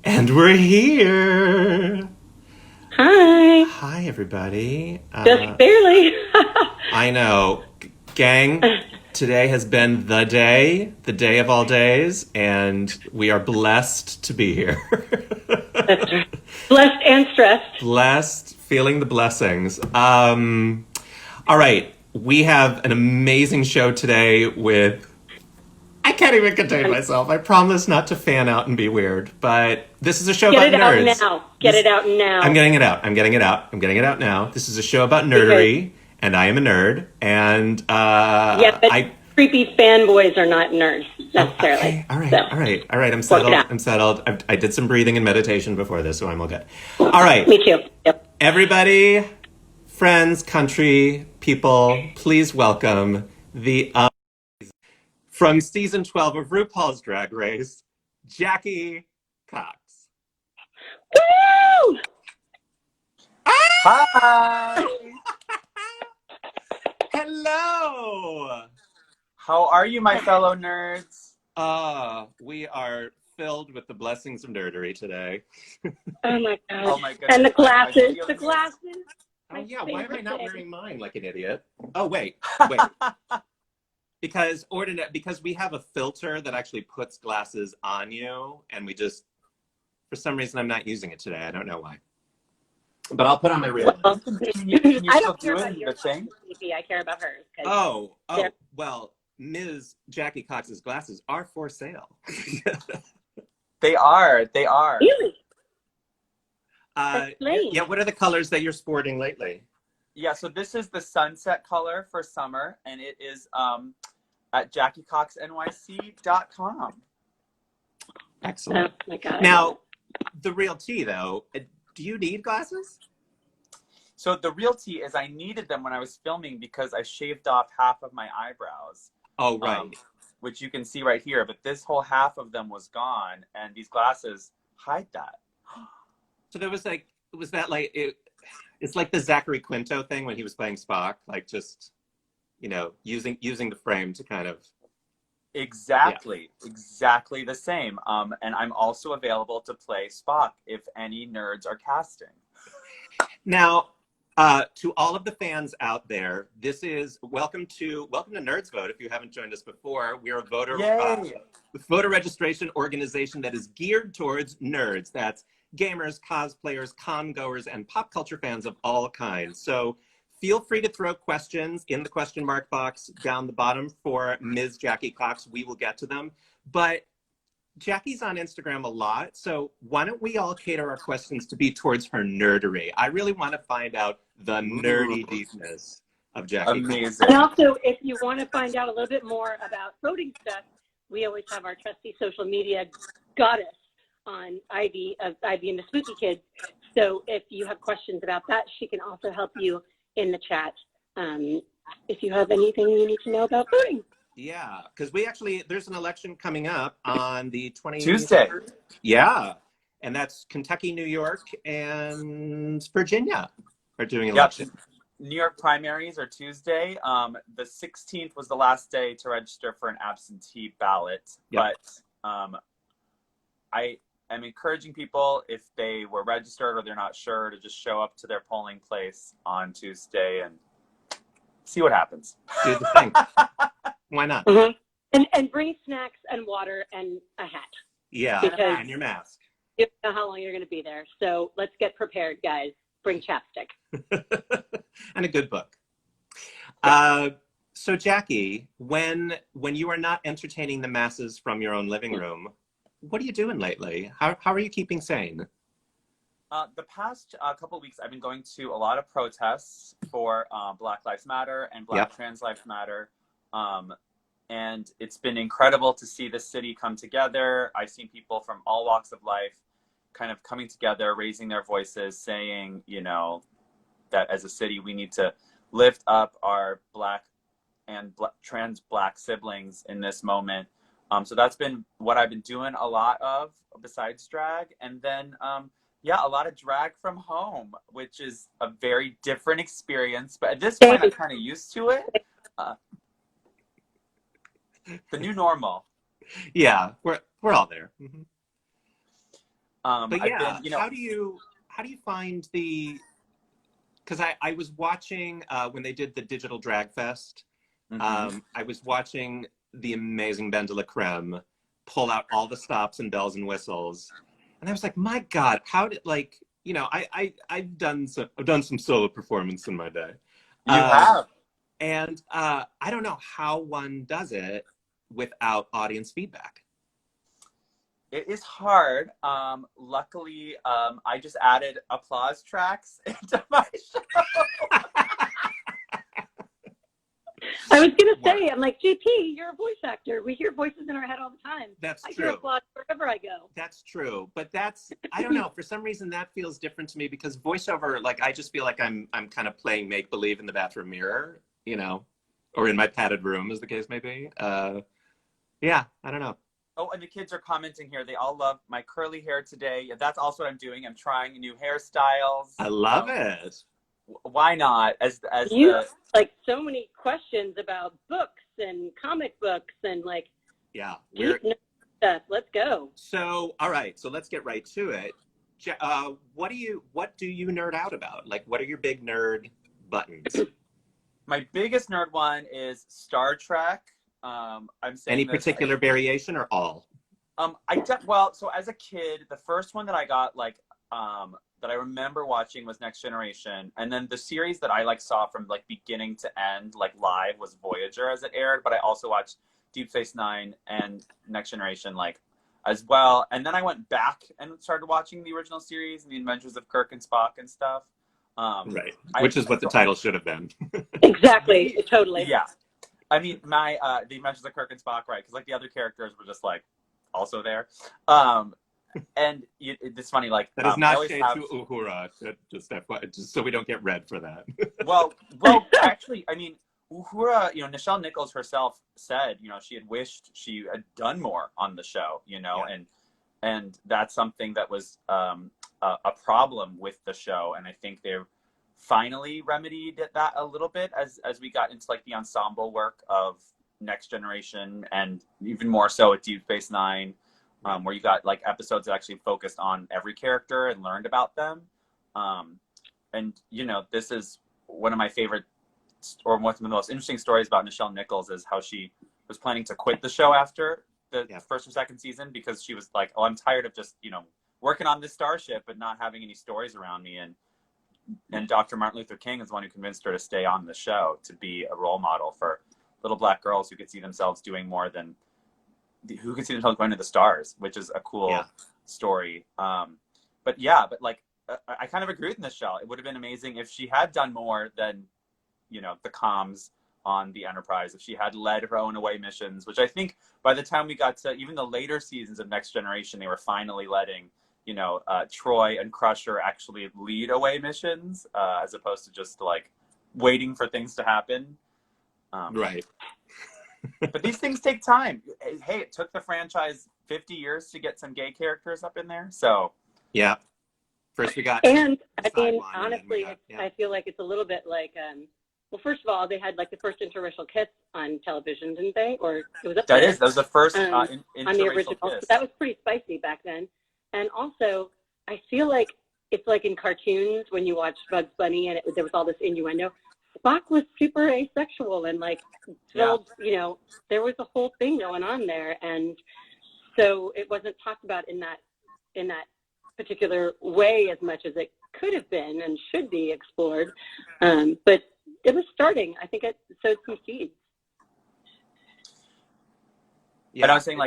And we're here. Hi. Hi, everybody. Just barely. I know, gang, today has been the day of all days, and we are blessed to be here. That's right. Blessed and stressed. Blessed, feeling the blessings. All right, we have an amazing show today with. I can't even contain myself. I promise not to fan out and be weird, but this is a show Get about it out nerds. now. Get This it out I'm now. getting it out. I'm getting it out. I'm getting it out now. This is a show about Because, nerdery, and I am a nerd. And yeah, but I. creepy fanboys are not nerds, Oh, necessarily. okay. All right. So, All right. All right. I'm work it settled. out. I'm settled. I did some breathing and meditation before this, so I'm all good. All right, Me too. Yep. everybody, friends, country, people, please welcome the from season 12 of RuPaul's Drag Race, Jackie Cox. Woo! Hi! Hello. How are you, my fellow nerds? We are filled with the blessings of nerdery today. Oh my Oh gosh. my goodness. And the I glasses. feel The glasses. Oh My yeah, why am I favorite not thing. wearing mine like an idiot? Oh wait. Because we have a filter that actually puts glasses on you, and we just for some reason I'm not using it today. I don't know why. But I'll put on my real Well, ones. can you I still don't care do it about in your the thing? glasses, Phoebe. I care about hers. Because they're Well, Ms. Jackie Cox's glasses are for sale. They are. They are. really. Yeah, Explain. what are the colors that you're sporting lately? Yeah, so this is the sunset color for summer, and it is at JackieCoxNYC.com. Excellent. Oh my God. I love Now, it. the real tea, though, do you need glasses? So the real tea is I needed them when I was filming because I shaved off half of my eyebrows, Oh, um, right. which you can see right here. But this whole half of them was gone, and these glasses hide that. So there was like, was that like, it's like the Zachary Quinto thing when he was playing Spock, like just, using the frame to kind of, yeah. Exactly the same. And I'm also available to play Spock if any nerds are casting. Now, to all of the fans out there, this is welcome to NerdsVote. If you haven't joined us before, we are a Yay! voter registration organization that is geared towards nerds. That's gamers, cosplayers, con goers, and pop culture fans of all kinds. So feel free to throw questions in the question mark box down the bottom for Ms. Jackie Cox. We will get to them. But Jackie's on Instagram a lot, so why don't we all cater our questions to be towards her nerdery? I really want to find out the Ooh, nerdy deepness of Jackie Cox. And amazing. also, if you want to find out a little bit more about voting stuff, we always have our trusty social media goddess on Ivy of Ivy and the Spooky Kids. So if you have questions about that, she can also help you in the chat if you have anything you need to know about voting. Yeah, because there's an election coming up on the Tuesday. 23rd. Yeah, and that's Kentucky, New York, and Virginia are doing Yep. election. New York primaries are Tuesday. The 16th was the last day to register for an absentee ballot. Yep. But I am encouraging people, if they were registered or they're not sure, to just show up to their polling place on Tuesday and see what happens. Do the thing. Why not? Mm-hmm. And bring snacks and water and a hat. Yeah, because and your mask. You don't know how long you're going to be there. So let's get prepared, guys. Bring chapstick. And a good book. So Jackie, when you are not entertaining the masses from your own living room, what are you doing lately? How are you keeping sane? The past couple of weeks, I've been going to a lot of protests for Black Lives Matter and Black Trans Lives Matter. And it's been incredible to see the city come together. I've seen people from all walks of life kind of coming together, raising their voices, saying, that as a city, we need to lift up our Black and trans Black siblings in this moment. So that's been what I've been doing a lot of besides drag. And then, a lot of drag from home, which is a very different experience. But at this point, I'm kind of used to it. The new normal. Yeah, we're all there. Mm-hmm. But I've yeah, been, how do you find the? Because I was watching when they did the Digital Drag Fest. I was watching the amazing Ben de la Creme pull out all the stops and bells and whistles, and I was like, my God, how did I've done some solo performance in my day. You have. And I don't know how one does it without audience feedback. It is hard. Luckily, I just added applause tracks into my show. I was going to say, I'm like, JP, you're a voice actor. We hear voices in our head all the time. That's I true. hear applause wherever I go. That's true. But I don't know, for some reason that feels different to me because voiceover, like, I just feel like I'm kind of playing make-believe in the bathroom mirror, or in my padded room, as the case may be. Yeah, I don't know. Oh, and the kids are commenting here. They all love my curly hair today. That's also what I'm doing. I'm trying new hairstyles. I love it. Why not? Like so many questions about books and comic books and like stuff. Let's go. So, all right. So let's get right to it. What do you nerd out about? Like, what are your big nerd buttons? My biggest nerd one is Star Trek. I'm saying any particular variation or all? So as a kid, the first one that I got that I remember watching was Next Generation, and then the series that I saw from beginning to end live was Voyager as it aired. But I also watched Deep Space Nine and Next Generation as well. And then I went back and started watching the original series and the Adventures of Kirk and Spock and stuff. Right, which is what the title should have been. Exactly, totally. Yeah. I mean, the Adventures of Kirk and Spock, right? Because the other characters were just also there, and it's funny. That is not shade to Uhura. Just so we don't get red for that. well, actually, I mean, Uhura. Nichelle Nichols herself said, she had wished she had done more on the show. Yeah. And that's something that was a problem with the show, and I think they've finally remedied that a little bit as we got into the ensemble work of Next Generation, and even more so at Deep Space Nine, where you got episodes that actually focused on every character and learned about them. And this is one of my favorite, or one of the most interesting stories about Nichelle Nichols, is how she was planning to quit the show after the first or second season because she was like, oh, I'm tired of just working on this starship but not having any stories around me. And Dr. Martin Luther King is the one who convinced her to stay on the show, to be a role model for little black girls who could see themselves doing more than, who could see themselves going to the stars, which is a cool story. I kind of agree with Nichelle. It would have been amazing if she had done more than, the comms on the Enterprise, if she had led her own away missions, which I think by the time we got to even the later seasons of Next Generation, they were finally letting Troy and Crusher actually lead away missions, as opposed to just waiting for things to happen. Right. But these things take time. Hey, it took the franchise 50 years to get some gay characters up in there. So yeah, first we got. And I mean, honestly, I feel like it's a little bit well, first of all, they had the first interracial kiss on television, didn't they? Or it was up there. That was the first on the original. kiss. So that was pretty spicy back then. And also, I feel like it's in cartoons when you watch Bugs Bunny and there was all this innuendo. Spock was super asexual and filled, there was a whole thing going on there. And so it wasn't talked about in that particular way as much as it could have been and should be explored. But it was starting. I think it sowed some seeds. Yeah, and I was saying,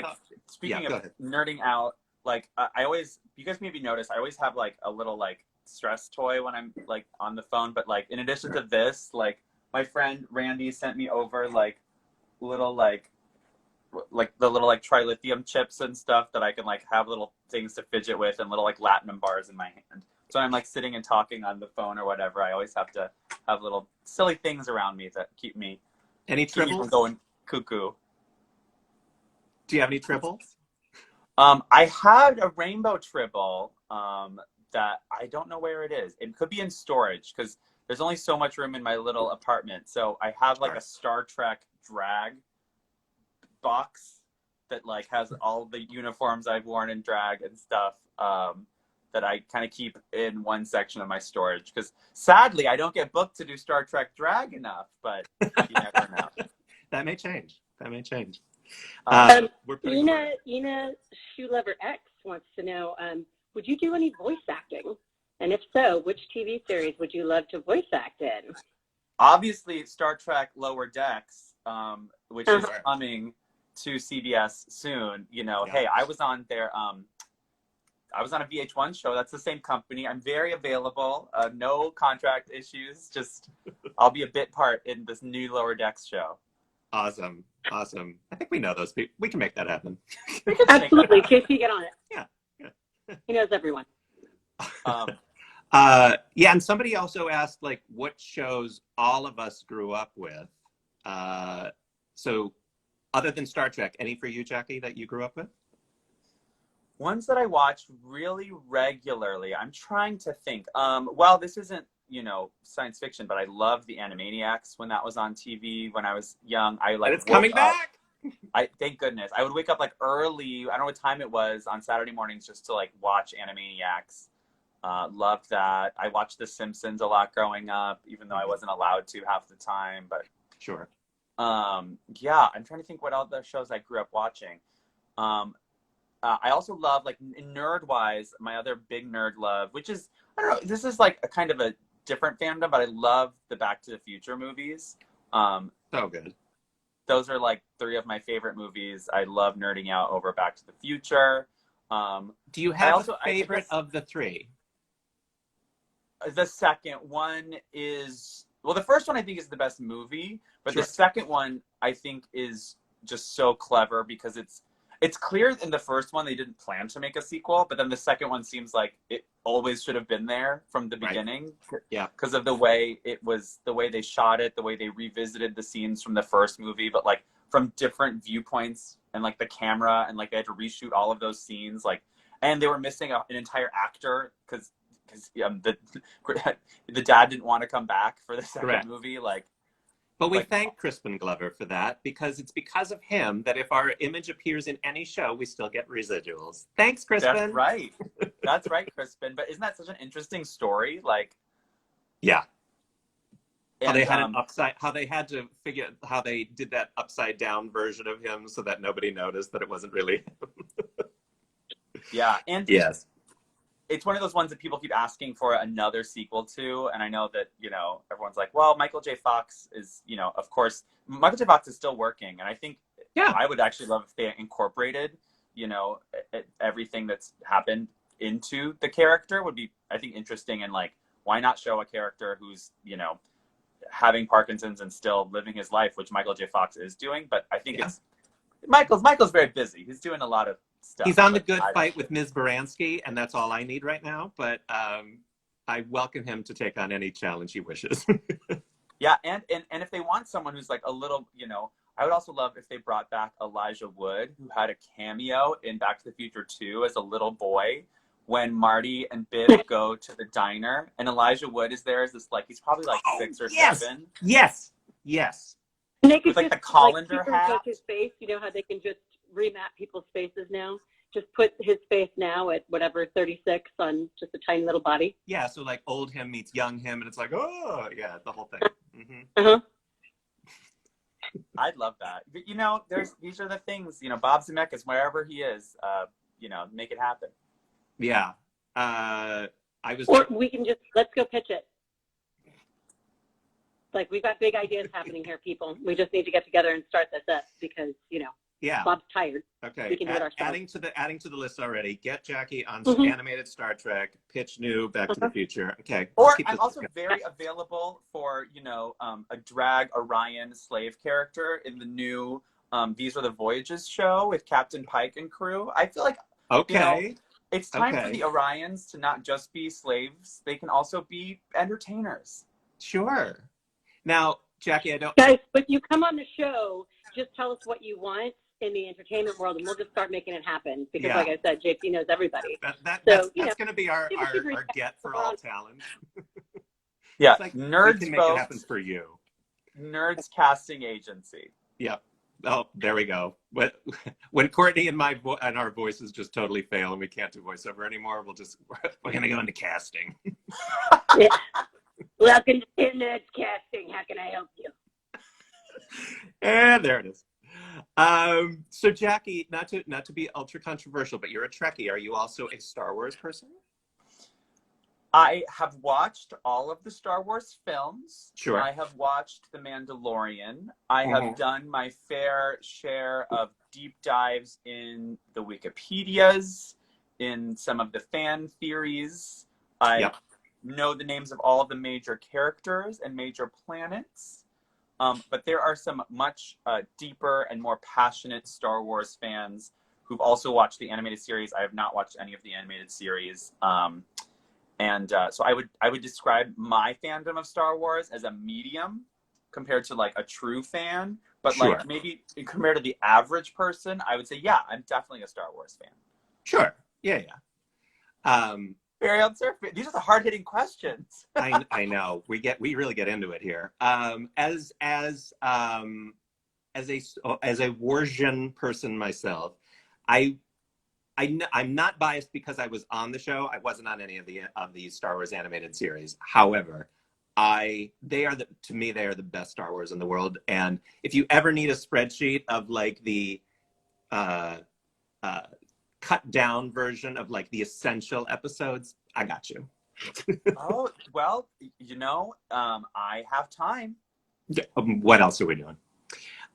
speaking of nerding out, I always, you guys maybe notice, I always have a little stress toy when I'm on the phone. But in addition to this, my friend Randy sent me over little the little trilithium chips and stuff that I can have little things to fidget with, and little latinum bars in my hand. So I'm sitting and talking on the phone or whatever, I always have to have little silly things around me that keep me from going cuckoo. Do you have any triples? I had a rainbow tribble that I don't know where it is. It could be in storage because there's only so much room in my little apartment. So I have a Star Trek drag box that like has all the uniforms I've worn in drag and stuff that I kind of keep in one section of my storage. Because sadly, I don't get booked to do Star Trek drag enough, but you never know. That may change. That may change. Ina Shoe Lover X wants to know, would you do any voice acting? And if so, which TV series would you love to voice act in? Obviously, Star Trek Lower Decks, which is coming to CBS soon. You know, hey, I was on their, I was on a VH1 show. That's the same company. I'm very available. No contract issues. Just, I'll be a bit part in this new Lower Decks show. Awesome. Awesome. I think we know those people. We can make that happen. Absolutely. JP, get on it. Yeah. He knows everyone. Yeah, and somebody also asked, like, what shows all of us grew up with. So other than Star Trek, any for you, Jackie, that you grew up with? Ones that I watched really regularly. I'm trying to think. Well, this isn't, you know, science fiction, but I loved the Animaniacs when that was on TV when I was young. I like. And it's coming back. Thank goodness. I would wake up like early. I don't know what time it was on Saturday mornings just to like watch Animaniacs. Loved that. I watched The Simpsons a lot growing up, even though I wasn't allowed to half the time. But sure. Yeah, I'm trying to think what other shows I grew up watching. I also love, like, nerd-wise, my other big nerd love, which is, I don't know, this is like a kind of a different fandom, but I love the Back to the Future movies. So good. Those are like 3 of my favorite movies. I love nerding out over Back to the Future. Do you have a favorite of the 3? The second one is, well, the first one I think is the best movie, but Sure. The second one I think is just so clever because it's clear in the first one they didn't plan to make a sequel, but then the second one seems like it always should have been there from the beginning. Yeah. Because of the way it was, the way they shot it, the way they revisited the scenes from the first movie, but like from different viewpoints and like the camera, and like they had to reshoot all of those scenes, like, and they were missing an entire actor because the dad didn't want to come back for the second movie, like. But we thank Crispin Glover for that, because it's because of him that if our image appears in any show, we still get residuals. Thanks, Crispin. That's right. That's right, Crispin. But isn't that such an interesting story? Like, yeah. And, how they had an upside, how they had to figure how they did that upside down version of him so that nobody noticed that it wasn't really him. Yeah, and yes. It's one of those ones that people keep asking for another sequel to, and I know that, you know, everyone's like, well, Michael J. Fox is, you know, of course, Michael J. Fox is still working, and I think I would actually love if they incorporated, you know, everything that's happened into the character would be, I think, interesting, and like, why not show a character who's, you know, having Parkinson's and still living his life, which Michael J. Fox is doing, but I think it's, Michael's very busy. He's doing a lot of stuff. He's on The Good Fight with Ms. Baranski, and that's all I need right now. But I welcome him to take on any challenge he wishes. Yeah, and if they want someone who's like a little, you know, I would also love if they brought back Elijah Wood, who had a cameo in Back to the Future 2 as a little boy when Marty and Biff go to the diner, and Elijah Wood is there as this, like, he's probably like 6 or 7. Yes. And they could with like just, the colander hat. Like his face, you know how they can just remap people's faces now? Just put his face now at whatever, 36 on just a tiny little body. Yeah, so like old him meets young him, and it's like, oh, yeah, the whole thing. Mm-hmm. Uh-huh. I'd love that. But, you know, these are the things, you know, Bob Zemeckis, wherever he is, you know, make it happen. Yeah. Or we can just, let's go pitch it. Like, we've got big ideas happening here, people. We just need to get together and start this up because, you know, Bob's tired. Okay. We can do it ourselves. Adding to the list already. Get Jackie on animated Star Trek. Pitch new Back to the Future. Okay. Or I'm also very available for, you know, a drag Orion slave character in the new These Are the Voyages show with Captain Pike and crew. I feel like you know, it's time for the Orions to not just be slaves. They can also be entertainers. Sure. Now, Jackie, I don't... Guys, but you come on the show, just tell us what you want in the entertainment world, and we'll just start making it happen. Because, like I said, JP knows everybody. That's going to be our get for all talent. Yeah, like, NerdsVote. We can make it happen for you. Nerds Casting Agency. Yep. Oh, there we go. When Courtney and our voices just totally fail and we can't do voiceover anymore, we're gonna go into casting. Yeah. Welcome to Nerds Casting. How can I help you? And there it is. So Jackie, not to be ultra controversial, but you're a Trekkie. Are you also a Star Wars person? I have watched all of the Star Wars films. Sure. I have watched The Mandalorian. I have done my fair share of deep dives in the Wikipedias, in some of the fan theories. I know the names of all of the major characters and major planets. But there are some much deeper and more passionate Star Wars fans who've also watched the animated series. I have not watched any of the animated series. So I would describe my fandom of Star Wars as a medium compared to like a true fan. But like maybe compared to the average person, I would say, yeah, I'm definitely a Star Wars fan. Sure. Yeah. Very unsurface. These are the hard-hitting questions. I know. We really get into it here. As a Warsian person myself, I'm not biased because I was on the show. I wasn't on any of the Star Wars animated series. However, to me they are the best Star Wars in the world. And if you ever need a spreadsheet of like the cut down version of like the essential episodes, I got you. Oh, well, I have time. What else are we doing?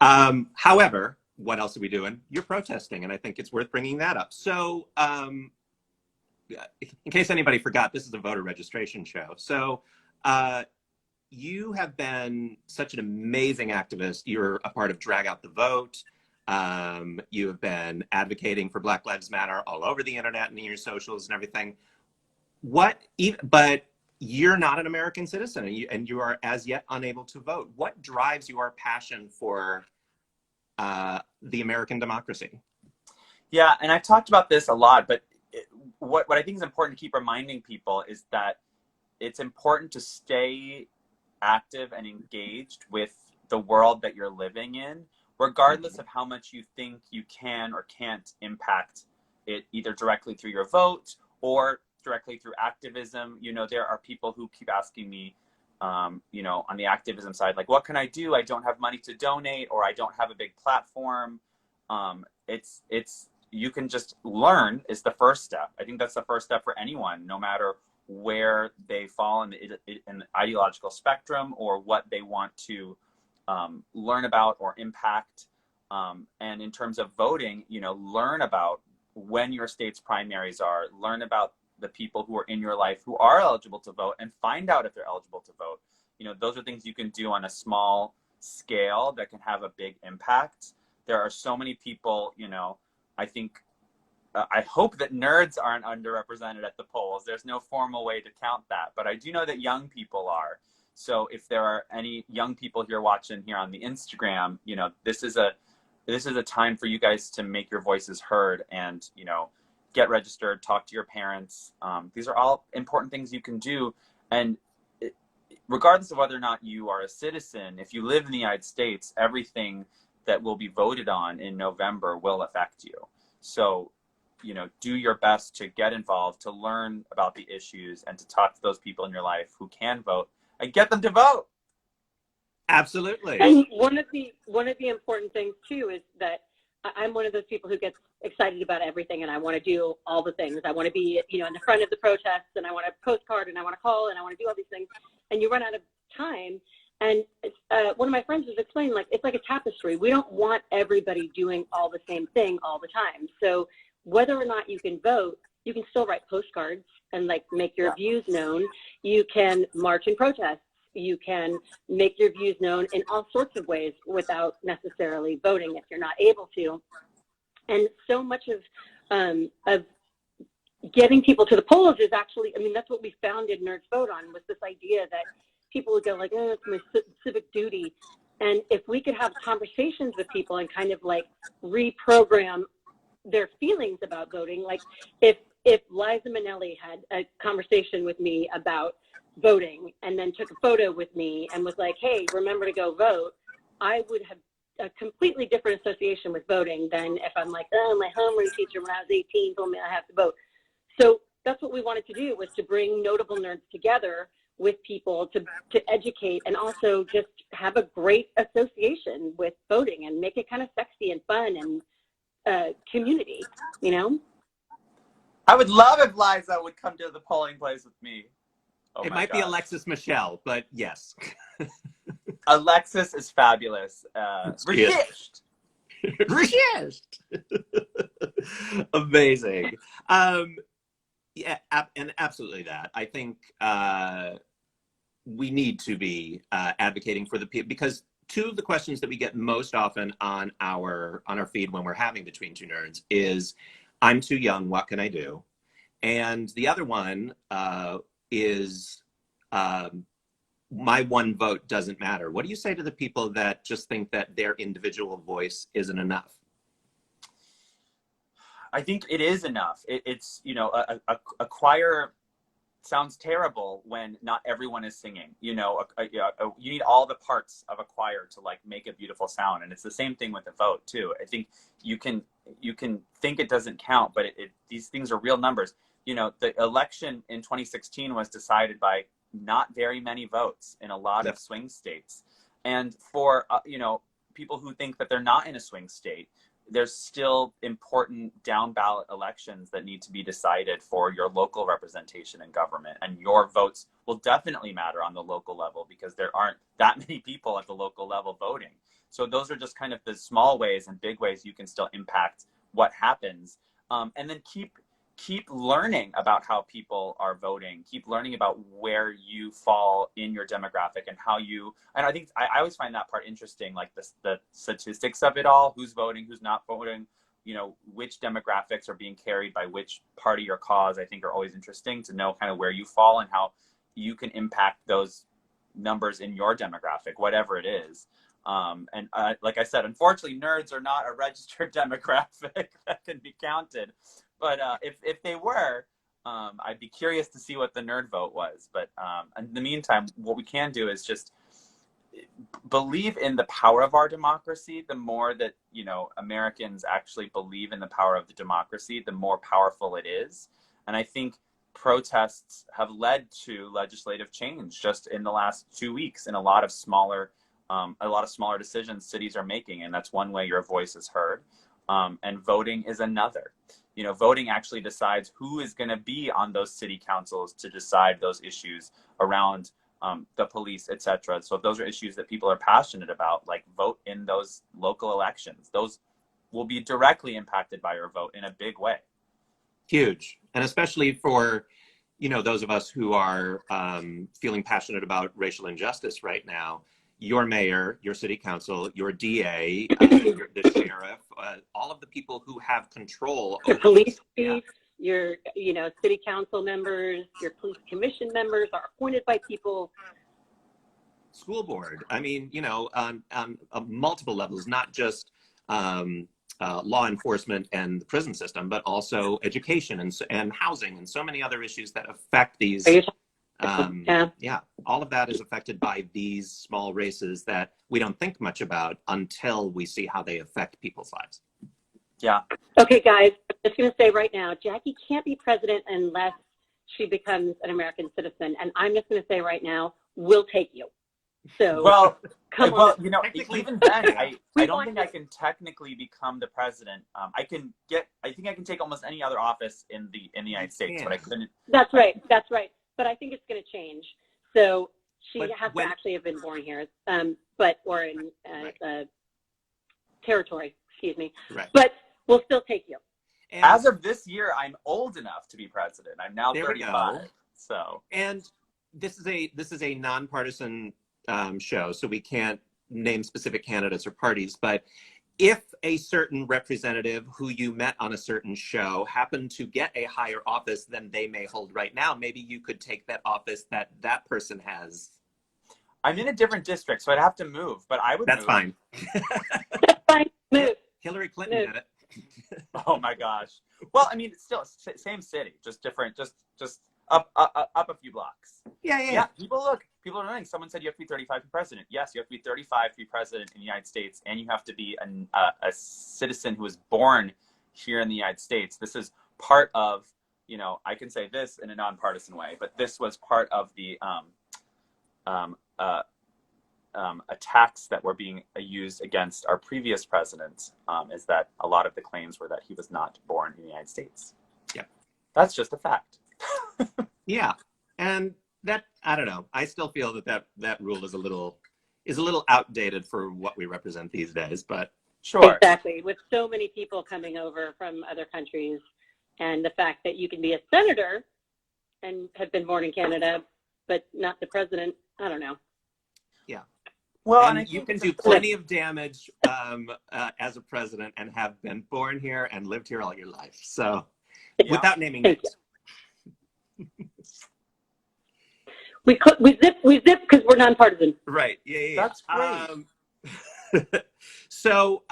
However, what else are we doing? You're protesting, and I think it's worth bringing that up. So, in case anybody forgot, this is a voter registration show. So, you have been such an amazing activist. You're a part of Drag Out the Vote. You have been advocating for Black Lives Matter all over the internet and in your socials and everything. But you're not an American citizen, and you are as yet unable to vote. What drives your passion for the American democracy? Yeah, and I've talked about this a lot, but what I think is important to keep reminding people is that it's important to stay active and engaged with the world that you're living in, regardless of how much you think you can or can't impact it, either directly through your vote or directly through activism. There are people who keep asking me, on the activism side, like, what can I do? I don't have money to donate, or I don't have a big platform. You can just learn is the first step. I think that's the first step for anyone, no matter where they fall in the ideological spectrum or what they want to learn about or impact. And in terms of voting, learn about when your state's primaries are, learn about the people who are in your life who are eligible to vote, and find out if they're eligible to vote. Those are things you can do on a small scale that can have a big impact. There are so many people, I hope that nerds aren't underrepresented at the polls. There's no formal way to count that, but I do know that young people are. So if there are any young people here watching here on the Instagram, this is a time for you guys to make your voices heard and, get registered, talk to your parents. These are all important things you can do. And regardless of whether or not you are a citizen, if you live in the United States, everything that will be voted on in November will affect you. So, do your best to get involved, to learn about the issues, and to talk to those people in your life who can vote and get them to vote. Absolutely. And one of the important things too is that I'm one of those people who gets excited about everything, and I want to do all the things. I want to be, in the front of the protests, and I want to postcard, and I want to call, and I want to do all these things. And you run out of time. And one of my friends was explaining, like, it's like a tapestry. We don't want everybody doing all the same thing all the time. So whether or not you can vote, you can still write postcards and like make your views known. You can march and protest. You can make your views known in all sorts of ways without necessarily voting if you're not able to. And so much of getting people to the polls is actually, that's what we founded NerdsVote on, was this idea that people would go like, oh, it's my civic duty. And if we could have conversations with people and kind of like reprogram their feelings about voting, like if Liza Minnelli had a conversation with me about voting and then took a photo with me and was like, hey, remember to go vote, I would have a completely different association with voting than if I'm like, oh, my homeroom teacher when I was 18 told me I have to vote. So that's what we wanted to do, was to bring notable nerds together with people to educate and also just have a great association with voting and make it kind of sexy and fun and community, you know? I would love if Liza would come to the polling place with me. Oh, it my might gosh. be Alexis Michelle, but yes. Alexis is fabulous. Resist. Resist. Amazing. Yeah, and absolutely that. I think we need to be advocating for the people, because two of the questions that we get most often on our feed when we're having Between Two Nerds is, I'm too young, what can I do? And the other one is, my one vote doesn't matter. What do you say to the people that just think that their individual voice isn't enough? I think it is enough. It's, you know, a choir sounds terrible when not everyone is singing. You know, you need all the parts of a choir to like make a beautiful sound, and it's the same thing with the vote too. I think you can think it doesn't count, but these things are real numbers. You know, the election in 2016 was decided by not very many votes in a lot of swing states, and for you know, people who think that they're not in a swing state, there's still important down ballot elections that need to be decided for your local representation in government, and your votes will definitely matter on the local level because there aren't that many people at the local level voting. So those are just kind of the small ways and big ways you can still impact what happens, and then keep learning about how people are voting, keep learning about where you fall in your demographic and how you, and I think I always find that part interesting, like the statistics of it all, who's voting, who's not voting, you know, which demographics are being carried by which party or cause, I think are always interesting to know kind of where you fall and how you can impact those numbers in your demographic, whatever it is. And like I said, unfortunately, nerds are not a registered demographic that can be counted. But if they were, I'd be curious to see what the nerd vote was. But in the meantime, what we can do is just believe in the power of our democracy. The more that, you know, Americans actually believe in the power of the democracy, the more powerful it is. And I think protests have led to legislative change just in the last 2 weeks in a lot of smaller decisions cities are making. And that's one way your voice is heard. And voting is another. You know, voting actually decides who is going to be on those city councils to decide those issues around the police, etc. So if those are issues that people are passionate about, like, vote in those local elections. Those will be directly impacted by your vote in a big way. Huge. And especially for, you know, those of us who are feeling passionate about racial injustice right now. Your mayor, your city council, your DA, the sheriff, all of the people who have control over your police chief, your, you know, city council members, your police commission members are appointed by people. School board. I mean, you know, on multiple levels, not just law enforcement and the prison system, but also education and housing and so many other issues that affect these. Yeah, all of that is affected by these small races that we don't think much about until we see how they affect people's lives. Yeah. Okay, guys, I'm just going to say right now, Jackie can't be president unless she becomes an American citizen. And I'm just going to say right now, we'll take you. So, well, come on. You know, even then, I don't think I can technically become the president. I think I can take almost any other office in the United States, but I couldn't. That's right. But I think it's going to change. So she has to actually have been born here, or in territory, excuse me. Right. But we'll still take you. And as of this year, I'm old enough to be president. I'm now 35. So. And this is a nonpartisan show, so we can't name specific candidates or parties, but if a certain representative who you met on a certain show happened to get a higher office than they may hold right now, maybe you could take that office that person has. I'm in a different district, so I'd have to move, but I would That's move. Fine. That's fine. Move. Hillary Clinton did it. Oh my gosh. Well, I mean, it's still same city, just different, just up a few blocks. Yeah. People are learning. Someone said you have to be 35 to be president. Yes, you have to be 35 to be president in the United States, and you have to be a citizen who was born here in the United States. This is part of, I can say this in a nonpartisan way, but this was part of the attacks that were being used against our previous president, is that a lot of the claims were that he was not born in the United States. Yeah. That's just a fact. Yeah. And that, I don't know. I still feel that rule is a little outdated for what we represent these days, but sure. Exactly. With so many people coming over from other countries, and the fact that you can be a senator and have been born in Canada, but not the president, I don't know. Yeah. Well, and you can do plenty of damage as a president and have been born here and lived here all your life. So, without naming names. We zip because we're nonpartisan. Right. Yeah. That's great. So,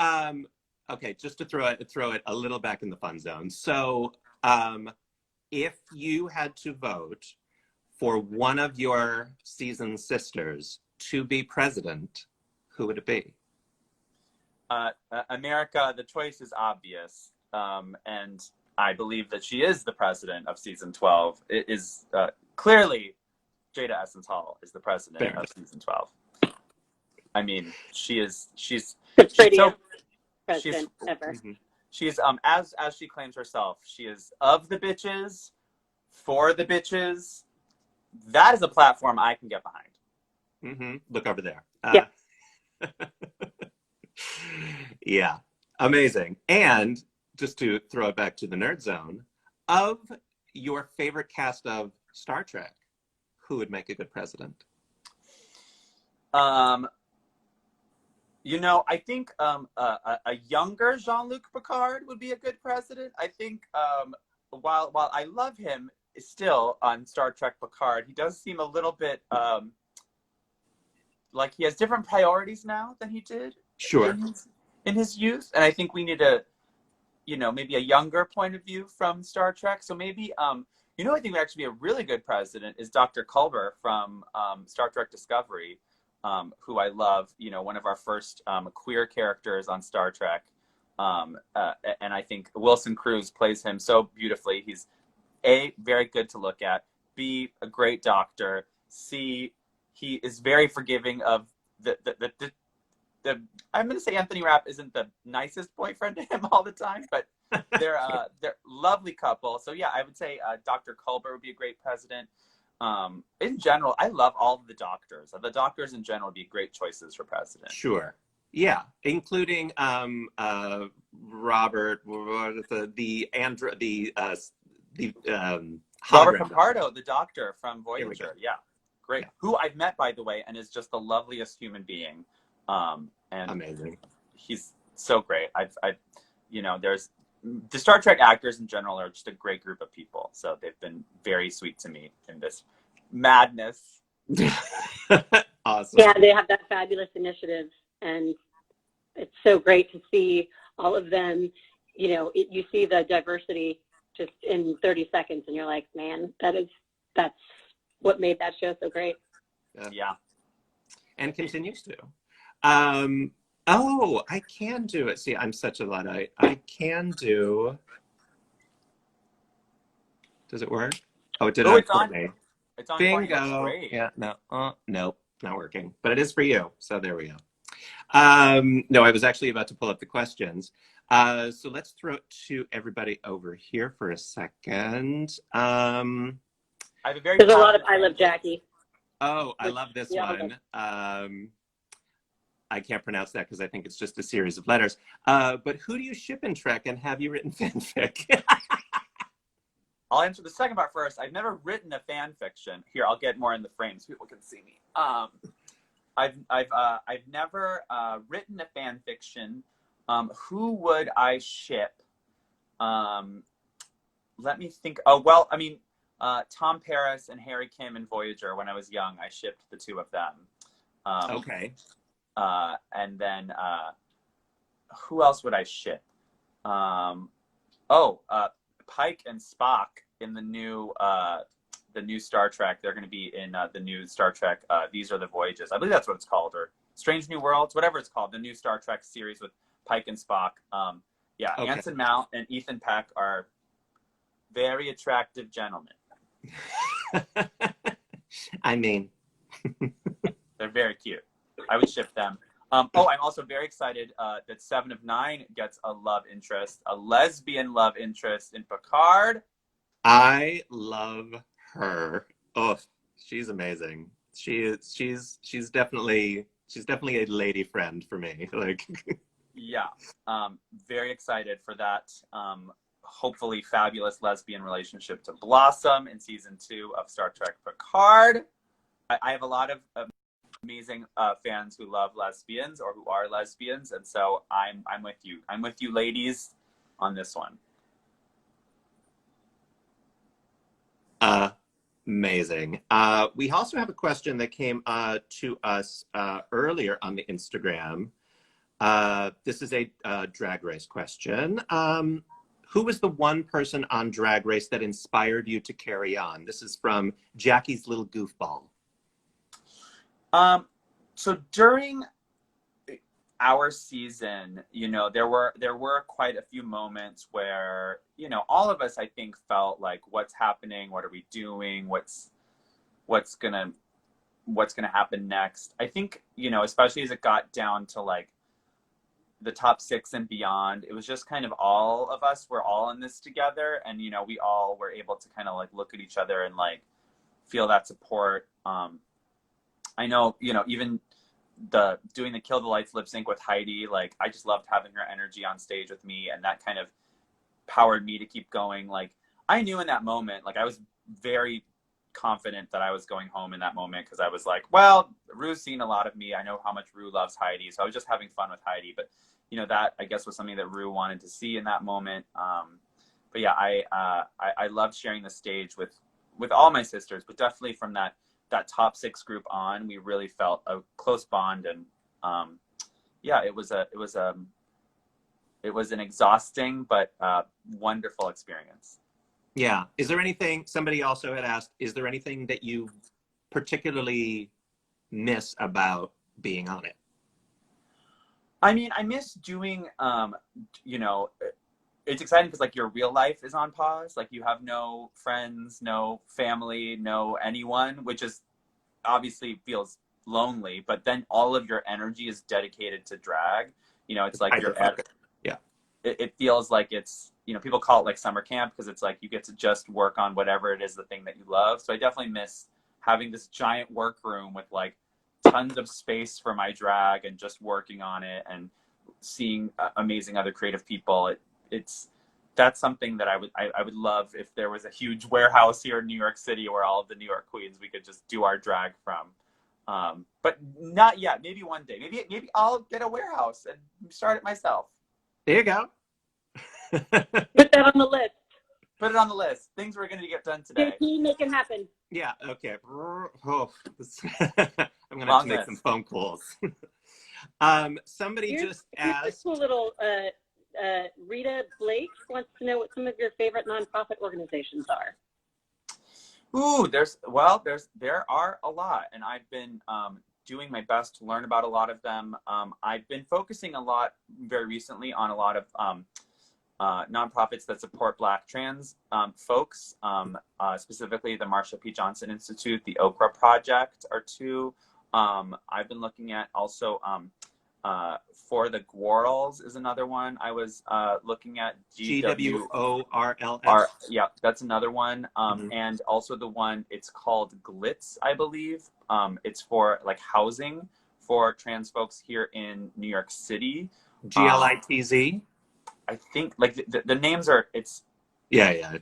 okay, just to throw it a little back in the fun zone. So, if you had to vote for one of your seasoned sisters to be president, who would it be? America, the choice is obvious. And I believe that she is the president of season 12. It is clearly Jada Essence Hall is the president of season 12. I mean, she's The prettiest so, president ever. Mm-hmm. She's as she claims herself, she is of the bitches, for the bitches. That is a platform I can get behind. Mm-hmm. Look over there. Yeah. Yeah. Amazing. And just to throw it back to the Nerd Zone, of your favorite cast of Star Trek, who would make a good president? I think a younger Jean-Luc Picard would be a good president. I think while I love him still on Star Trek Picard, he does seem a little bit like he has different priorities now than he did in his youth. And I think we need maybe a younger point of view from Star Trek. So maybe, I think would actually be a really good president is Dr. Culber from Star Trek Discovery, who I love, one of our first queer characters on Star Trek. And I think Wilson Cruz plays him so beautifully. He's A, very good to look at, B, a great doctor, C, he is very forgiving of the I'm going to say Anthony Rapp isn't the nicest boyfriend to him all the time, but they're lovely couple. So yeah, I would say Dr. Culber would be a great president. In general, I love all of the doctors. The doctors in general would be great choices for president. Sure. Yeah, including Robert, Robert Picardo, the doctor from Voyager. Yeah, great. Yeah. Who I've met, by the way, and is just the loveliest human being. And amazing. He's so great. There's the Star Trek actors in general are just a great group of people. So they've been very sweet to me in this madness. Awesome. Yeah, they have that fabulous initiative, and it's so great to see all of them. You see the diversity just in 30 seconds, and you're like, man, that's what made that show so great. Yeah. And continues to. I can do it. See, I'm such a Luddite. I can do. Does it work? Oh, it did. Oh, on it's Courtenay. It's on Bingo. Courtenay. Great. Yeah. No. Nope. Not working. But it is for you. So there we go. No, I was actually about to pull up the questions. So let's throw it to everybody over here for a second. I have a very. There's a lot of I Love Jackie. Oh, I love this one. I can't pronounce that because I think it's just a series of letters. But who do you ship in Trek, and have you written fanfic? I'll answer the second part first. I've never written a fan fiction. Here, I'll get more in the frame so people can see me. I've never written a fan fiction. Who would I ship? Let me think. Oh well, I mean, Tom Paris and Harry Kim in Voyager. When I was young, I shipped the two of them. Okay. And then who else would I ship? Pike and Spock in the new the new Star Trek. They're going to be in the new Star Trek, These Are the Voyages. I believe that's what it's called, or Strange New Worlds, whatever it's called, the new Star Trek series with Pike and Spock. Yeah, okay. Anson Mount and Ethan Peck are very attractive gentlemen. I mean, they're very cute. I would ship them. I'm also very excited that 7 of 9 gets a love interest, a lesbian love interest in Picard. I love her. Oh, she's amazing. She's definitely a lady friend for me. Like, yeah, very excited for that. Hopefully fabulous lesbian relationship to blossom in season 2 of Star Trek Picard. I have a lot of amazing fans who love lesbians or who are lesbians, and so I'm with you. I'm with you, ladies, on this one. Amazing. We also have a question that came to us earlier on the Instagram. This is a Drag Race question. Who was the one person on Drag Race that inspired you to carry on? This is from Jackie's Little Goofball. So during our season, you know, there were quite a few moments where, you know, all of us, I think, felt like, what's happening? What are we doing? What's gonna happen next? I think, you know, especially as it got down to like the top 6 and beyond, it was just kind of all of us were all in this together, and, you know, we all were able to kind of like look at each other and like feel that support. I know, you know, even doing the Kill the Lights lip sync with Heidi, like, I just loved having her energy on stage with me, and that kind of powered me to keep going. Like, I knew in that moment, like, I was very confident that I was going home in that moment, because I was like, well, Ru's seen a lot of me. I know how much Ru loves Heidi, so I was just having fun with Heidi. But, you know, that, I guess, was something that Ru wanted to see in that moment. But yeah, I loved sharing the stage with all my sisters, but definitely from that top 6 group on, we really felt a close bond. And yeah, it was an exhausting but wonderful experience. Yeah. Is there anything, somebody also had asked, is there anything that you particularly miss about being on it? I mean, I miss doing, you know, it's exciting because, like, your real life is on pause. Like, you have no friends, no family, no anyone, which is obviously feels lonely, but then all of your energy is dedicated to drag. You know, it's like yeah. It feels like it's, you know, people call it like summer camp, because it's like you get to just work on whatever it is, the thing that you love. So I definitely miss having this giant workroom with like tons of space for my drag and just working on it and seeing amazing other creative people. That's something that I would love if there was a huge warehouse here in New York City where all of the New York queens, we could just do our drag from. But not yet. Maybe one day. Maybe I'll get a warehouse and start it myself. There you go. Put that on the list. Put it on the list. Things we're going to get done today. Make it happen. Yeah. Okay. Oh, I'm going to have to make some phone calls. Somebody just asked. Here's a cool little. Rita Blake wants to know what some of your favorite nonprofit organizations are. Ooh, there are a lot, and I've been doing my best to learn about a lot of them. I've been focusing a lot very recently on a lot of nonprofits that support Black trans folks, specifically the Marsha P. Johnson Institute, the Okra Project are two. I've been looking at also For the Gworls is another one. I was looking at GWORLS. Yeah, that's another one. And also the one, it's called Glitz, I believe. It's for like housing for trans folks here in New York City. GLITZ. I think like the names are, it's. Yeah.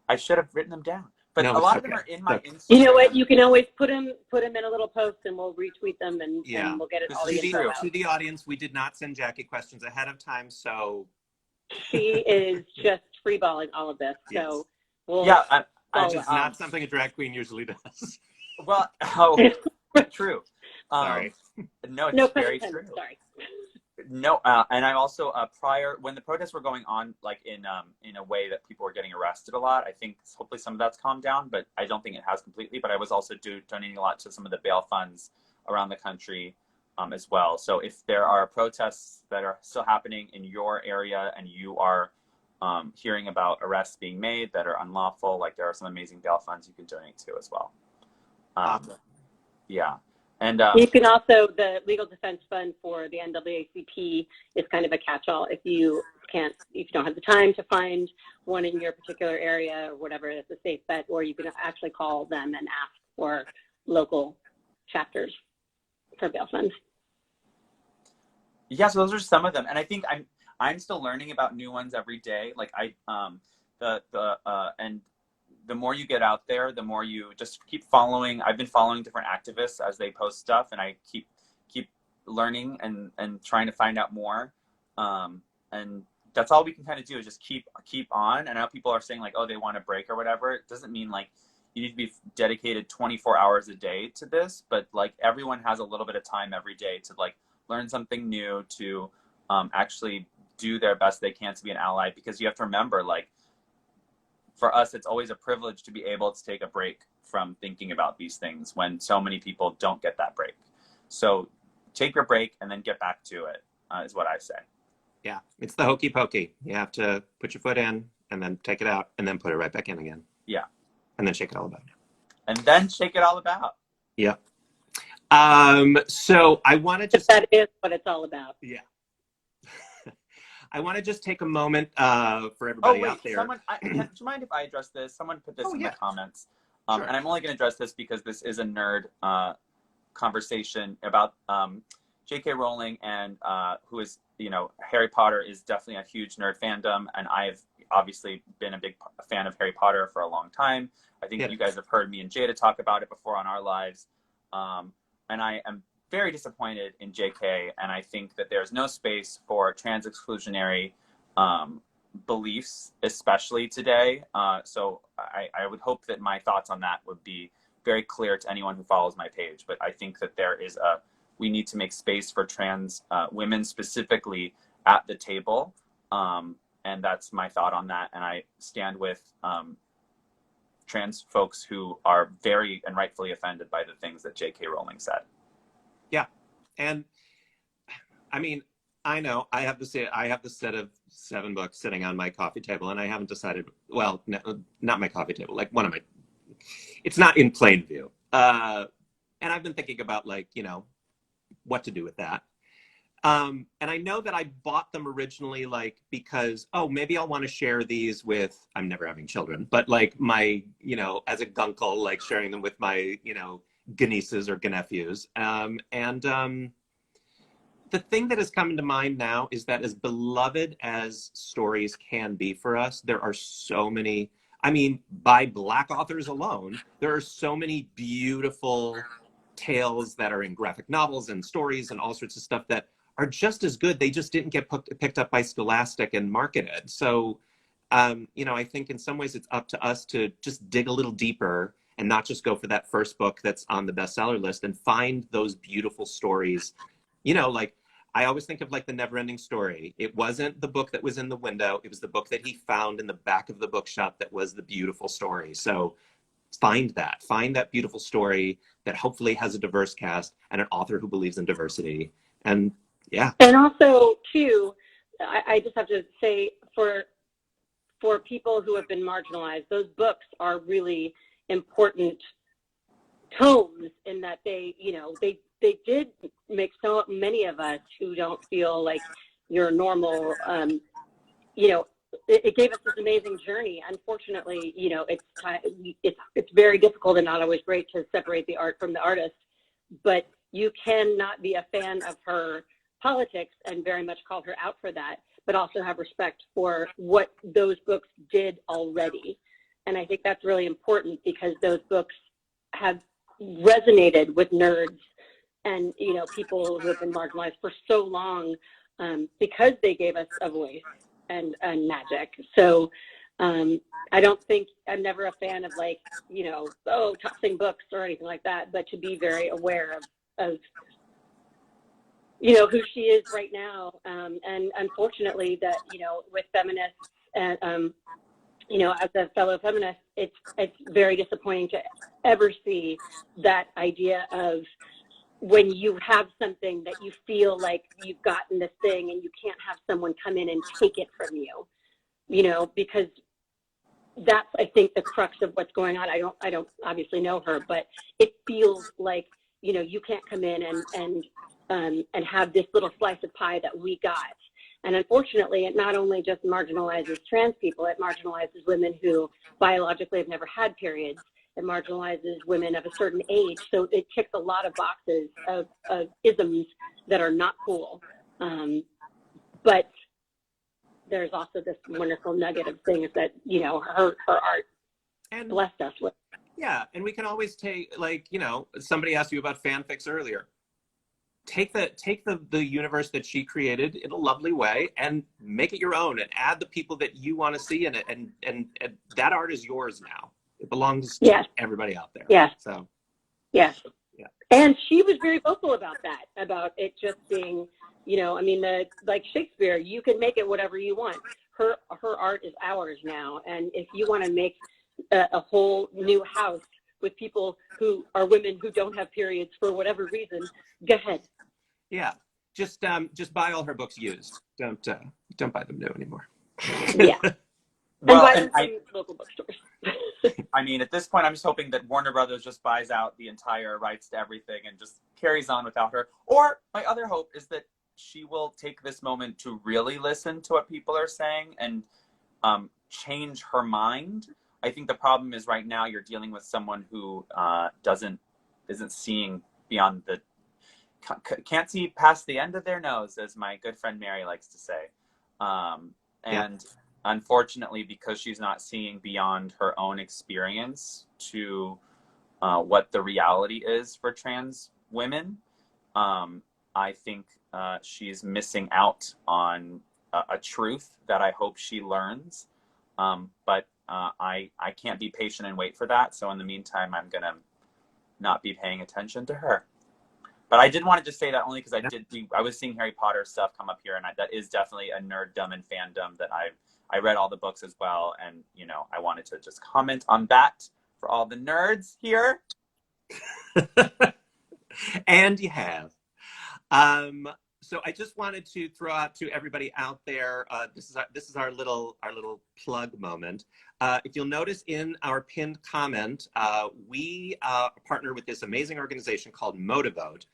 I should have written them down. But no, a lot of them are in my Instagram. You know what? You can always put them in a little post, and we'll retweet them, and we'll get it all to the audience. We did not send Jackie questions ahead of time, so she is just freeballing all of this. Yes. So we'll which is not something a drag queen usually does. Well, true. Sorry. No, it's very true. Sorry. No, and I also prior when the protests were going on, like in a way that people were getting arrested a lot. I think hopefully some of that's calmed down, but I don't think it has completely. But I was also donating a lot to some of the bail funds around the country as well. So if there are protests that are still happening in your area and you are hearing about arrests being made that are unlawful, like there are some amazing bail funds you can donate to as well. Awesome. Yeah. And you can also, the Legal Defense Fund for the NAACP is kind of a catch-all if you don't have the time to find one in your particular area or whatever, it's a safe bet, or you can actually call them and ask for local chapters for bail funds. Yeah, so those are some of them, and I think I'm still learning about new ones every day. Like and the more you get out there, the more you just keep following. I've been following different activists as they post stuff, and I keep learning and trying to find out more. And that's all we can kind of do is just keep on. And I know people are saying like, oh, they want a break or whatever. It doesn't mean like you need to be dedicated 24 hours a day to this, but like everyone has a little bit of time every day to like learn something new, to actually do their best they can to be an ally, because you have to remember, like, for us, it's always a privilege to be able to take a break from thinking about these things when so many people don't get that break. So take your break and then get back to it, is what I say. Yeah, it's the hokey pokey. You have to put your foot in and then take it out and then put it right back in again. Yeah. And then shake it all about. And then shake it all about. Yeah. So I want to just... That is what it's all about. Yeah. I want to just take a moment for everybody out there. Someone, do you mind if I address this? Someone put this in the comments. Sure. And I'm only going to address this because this is a nerd conversation about J.K. Rowling and who is, Harry Potter is definitely a huge nerd fandom. And I've obviously been a big fan of Harry Potter for a long time. I think you guys have heard me and Jada talk about it before on our lives. And I am very disappointed in JK, and I think that there's no space for trans exclusionary beliefs, especially today. So I would hope that my thoughts on that would be very clear to anyone who follows my page. But I think that we need to make space for trans women specifically at the table. And that's my thought on that. And I stand with trans folks who are very and rightfully offended by the things that J.K. Rowling said. Yeah. And I mean, I know I have the set of 7 books sitting on my coffee table, and I haven't decided, well, no, not my coffee table, like it's not in plain view. And I've been thinking about what to do with that. And I know that I bought them originally, because, maybe I'll want to share these with, I'm never having children, but my, as a gunkle, sharing them with my, nieces or nephews. The thing that is coming to mind now is that as beloved as stories can be for us, there are so many, by Black authors alone, there are so many beautiful tales that are in graphic novels and stories and all sorts of stuff that are just as good. They just didn't get picked up by Scholastic and marketed. So, I think in some ways it's up to us to just dig a little deeper and not just go for that first book that's on the bestseller list and find those beautiful stories. I always think of the Never-Ending Story. It wasn't the book that was in the window. It was the book that he found in the back of the bookshop that was the beautiful story. So find that beautiful story that hopefully has a diverse cast and an author who believes in diversity. And yeah. And also, too, I just have to say, for people who have been marginalized, those books are really important tomes in that they did make so many of us who don't feel like you're normal, it gave us this amazing journey. Unfortunately, it's very difficult and not always great to separate the art from the artist, but you cannot be a fan of her politics and very much call her out for that, but also have respect for what those books did already. And I think that's really important because those books have resonated with nerds and people who have been marginalized for so long because they gave us a voice and magic. So I don't think, I'm never a fan of tossing books or anything like that, but to be very aware of you know, who she is right now. And unfortunately that, you know, with feminists and, you know, as a fellow feminist, it's very disappointing to ever see that idea of when you have something that you feel like you've gotten this thing and you can't have someone come in and take it from you, you know, because that's, I think, the crux of what's going on. I don't obviously know her, but it feels like, you know, you can't come in and have this little slice of pie that we got. And unfortunately, it not only just marginalizes trans people, it marginalizes women who biologically have never had periods. It marginalizes women of a certain age. So it ticks a lot of boxes of isms that are not cool. But there's also this wonderful nugget of things that, you know, her art And blessed us with. yeah, and we can always take, like, you know, somebody asked you about fanfics earlier. Take the universe that she created in a lovely way and make it your own and add the people that you want to see in it, and that art is yours now. It belongs to everybody out there. Yes. So yes. Yeah. And she was very vocal about that, about it just being, you know, I mean, like Shakespeare, you can make it whatever you want. Her art is ours now, and if you want to make a whole new house with people who are women who don't have periods for whatever reason, go ahead. Yeah, just buy all her books used. Don't buy them new anymore. Yeah. Well, and buy them from local bookstores. I mean, at this point, I'm just hoping that Warner Brothers just buys out the entire rights to everything and just carries on without her. Or my other hope is that she will take this moment to really listen to what people are saying and change her mind. I think the problem is right now you're dealing with someone who isn't seeing beyond can't see past the end of their nose, as my good friend Mary likes to say. And unfortunately, because she's not seeing beyond her own experience to what the reality is for trans women, I think she's missing out on a truth that I hope she learns. But I can't be patient and wait for that. So in the meantime, I'm going to not be paying attention to her. But I did want to just say that only because I was seeing Harry Potter stuff come up here, and that is definitely a nerddom and fandom that I read all the books as well, and you know, I wanted to just comment on that for all the nerds here. And you have. So I just wanted to throw out to everybody out there. This is our little plug moment. If you'll notice in our pinned comment, we partner with this amazing organization called NerdsVote,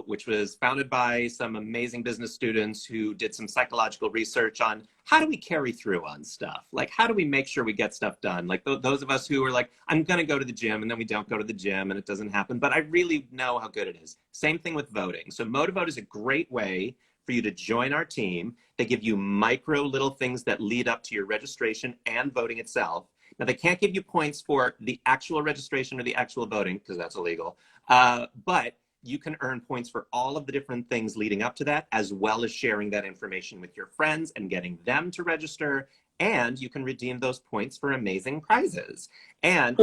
which was founded by some amazing business students who did some psychological research on how do we carry through on stuff? Like, how do we make sure we get stuff done? Like those of us who are like, I'm going to go to the gym, and then we don't go to the gym and it doesn't happen, but I really know how good it is. Same thing with voting. So NerdsVote is a great way for you to join our team. They give you micro little things that lead up to your registration and voting itself. Now, they can't give you points for the actual registration or the actual voting because that's illegal, but you can earn points for all of the different things leading up to that, as well as sharing that information with your friends and getting them to register. And you can redeem those points for amazing prizes. And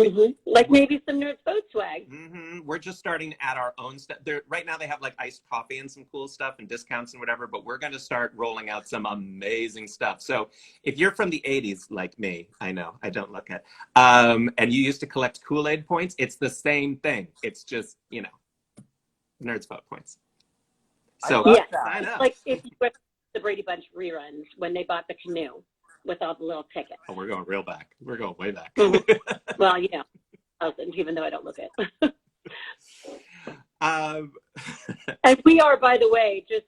like maybe some NerdsVote swag. We're just starting at our own stuff. Right now they have like iced coffee and some cool stuff and discounts and whatever, but we're going to start rolling out some amazing stuff. So if you're from the 80s like me, I know, I don't look at, and you used to collect Kool-Aid points, it's the same thing. It's just, you know, NerdsVote points. So sign up. Like if you went to the Brady Bunch reruns when they bought the canoe with all the little tickets. Oh, we're going real back. We're going way back. Well, you know, even though I don't look it. And we are, by the way, just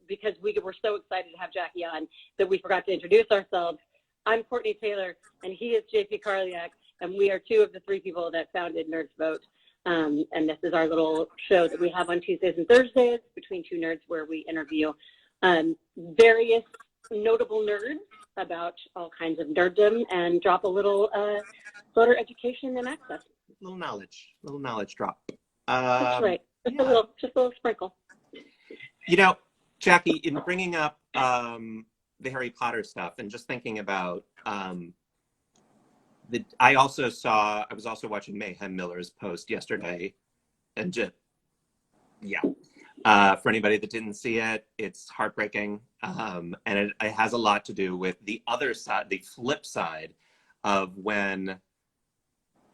because we were so excited to have Jackie on that we forgot to introduce ourselves. I'm Courtenay Taylor, and he is JP Karliak, and we are two of the three people that founded NerdsVote. And this is our little show that we have on Tuesdays and Thursdays between two nerds, where we interview various notable nerds about all kinds of nerddom and drop a little voter education and access. Little knowledge drop. That's right. Just a little sprinkle. You know, Jackie, in bringing up the Harry Potter stuff and just thinking about I was also watching Mayhem Miller's post yesterday, and just, For anybody that didn't see it, it's heartbreaking. And it has a lot to do with the other side, the flip side of when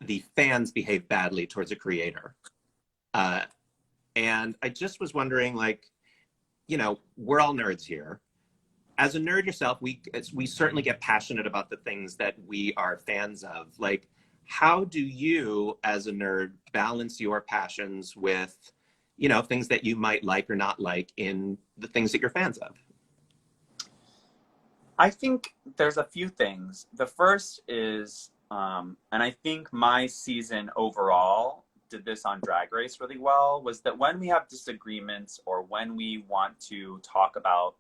the fans behave badly towards a creator. And I just was wondering, like, you know, we're all nerds here. As a nerd yourself, we certainly get passionate about the things that we are fans of. Like, how do you, as a nerd, balance your passions with, you know, things that you might like or not like in the things that you're fans of? I think there's a few things. The first is, and I think my season overall did this on Drag Race really well, was that when we have disagreements or when we want to talk about